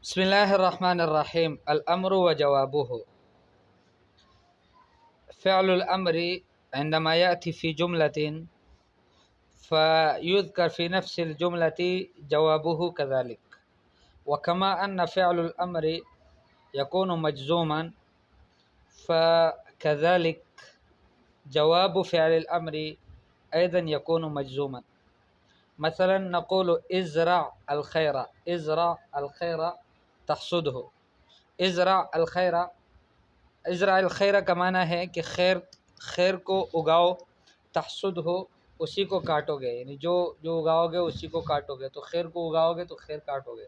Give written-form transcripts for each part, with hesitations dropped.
بسم الله الرحمن الرحيم. الأمر وجوابه. فعل الأمر عندما يأتي في جملة فيذكر في نفس الجملة جوابه كذلك، وكما أن فعل الأمر يكون مجزوما فكذلك جواب فعل الأمر أيضا يكون مجزوما. مثلا نقول ازرع الخير، ازرع الخير تحصده. ازرع الخير، ازرع الخیر کا معنی ہے کہ خیر کو اگاؤ، تحصد ہو اسی کو کاٹو گے، یعنی جو اگاؤ گے اسی کو کاٹو گے، تو خیر کو اگاؤ گے تو خیر کاٹو گے۔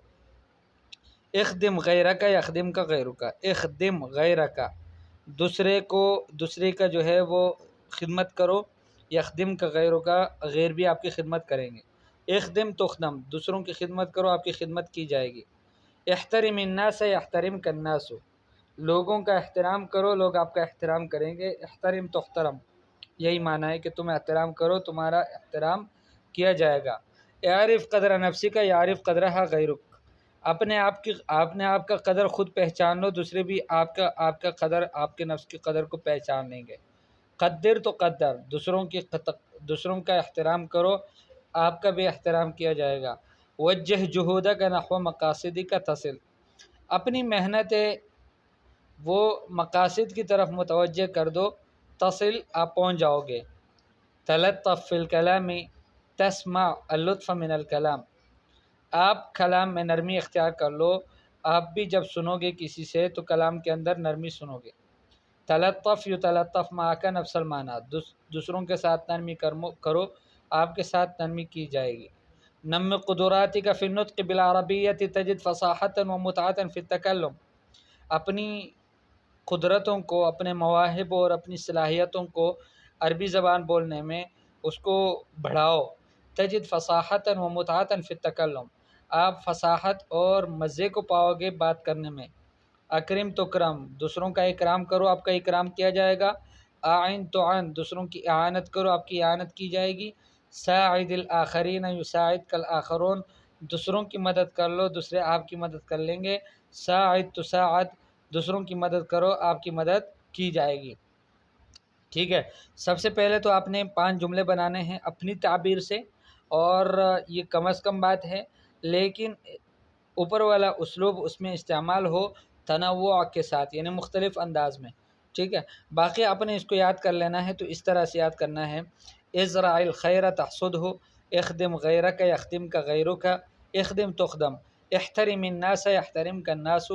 اخدم غیرک، یخدم کا غیرک، اخدم غیرک دوسرے کا جو ہے وہ خدمت کرو، یخدم کا غیرک غیر بھی آپ کی خدمت کریں گے۔ اخدم تخدم دوسروں کی خدمت کرو، آپ کی خدمت کی جائے گی۔ احترم الناس یحترمک الناس لوگوں کا احترام کرو، لوگ آپ کا احترام کریں گے۔ احترم تحترم یہی معنی ہے کہ تم احترام کرو، تمہارا احترام کیا جائے گا۔ اعرف قدر نفسک یعرف قدرہ غیرک اپنے آپ کا قدر خود پہچان لو، دوسرے بھی آپ کا قدر، آپ کے نفس کی قدر کو پہچان لیں گے۔ قدر تو قدر دوسروں کا احترام کرو، آپ کا بھی احترام کیا جائے گا۔ وجہ جہودک نحو مقاصدک تصل اپنی محنت وہ مقاصد کی طرف متوجہ کر دو، تصل آپ پہنچ جاؤ گے۔ تلطف فی الکلام تسمع اللطف من الکلام آپ کلام میں نرمی اختیار کر لو، آپ بھی جب سنو گے کسی سے تو کلام کے اندر نرمی سنو گے۔ تلطف یتلطف معک نفس المعنی دوسروں کے ساتھ نرمی کرو، آپ کے ساتھ نرمی کی جائے گی۔ نم قدراتک فی النطق بالعربیۃ تجد فصاحۃ ومتعۃ فی التکلم اپنی قدرتوں کو، اپنے مواہب اور اپنی صلاحیتوں کو عربی زبان بولنے میں اس کو بڑھاؤ۔ تجد فصاحۃ ومتعۃ فی التکلم آپ فصاحت اور مزے کو پاؤ گے بات کرنے میں۔ اکرم تکرم دوسروں کا اکرام کرو، آپ کا اکرام کیا جائے گا۔ اعن تعن دوسروں کی اعانت کرو، آپ کی اعانت کی جائے گی۔ ساعد الاخرین یساعدک الاخرون دوسروں کی مدد کر لو، دوسرے آپ کی مدد کر لیں گے۔ ساعد تساعد دوسروں کی مدد کرو، آپ کی مدد کی جائے گی۔ ٹھیک ہے، سب سے پہلے تو آپ نے 5 جملے بنانے ہیں اپنی تعبیر سے، اور یہ کم از کم بات ہے، لیکن اوپر والا اسلوب اس میں استعمال ہو تنوع کے ساتھ، یعنی مختلف انداز میں۔ ٹھیک ہے، باقی آپ نے اس کو یاد کر لینا ہے، تو اس طرح سے یاد کرنا ہے۔ ازرع الخیر تحصدہ، اخدم غیرک یخدمک غیرک، اخدم تخدم، احترم الناس یحترمک الناس،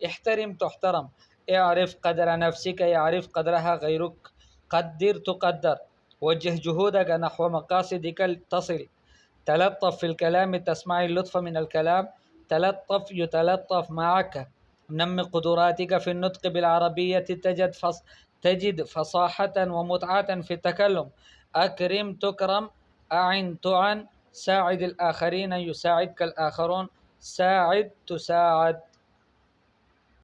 احترم تحترم، اعرف قدر نفسک یعرف قدرہ غیرک، قدر تقدر، وجہ جہودک نحو مقاصدک تصل، تلطف فی الکلام تسمع اللطف من الکلام، تلطف یتلطف معک، نم قدراتک فی النطق بالعربیۃ تجد فصاحۃ ومتعۃ فی التکلم، اکرم تکرم، اعن تعن، ساعد الاخرین یساعدک الاخرون، ساعد تساعد۔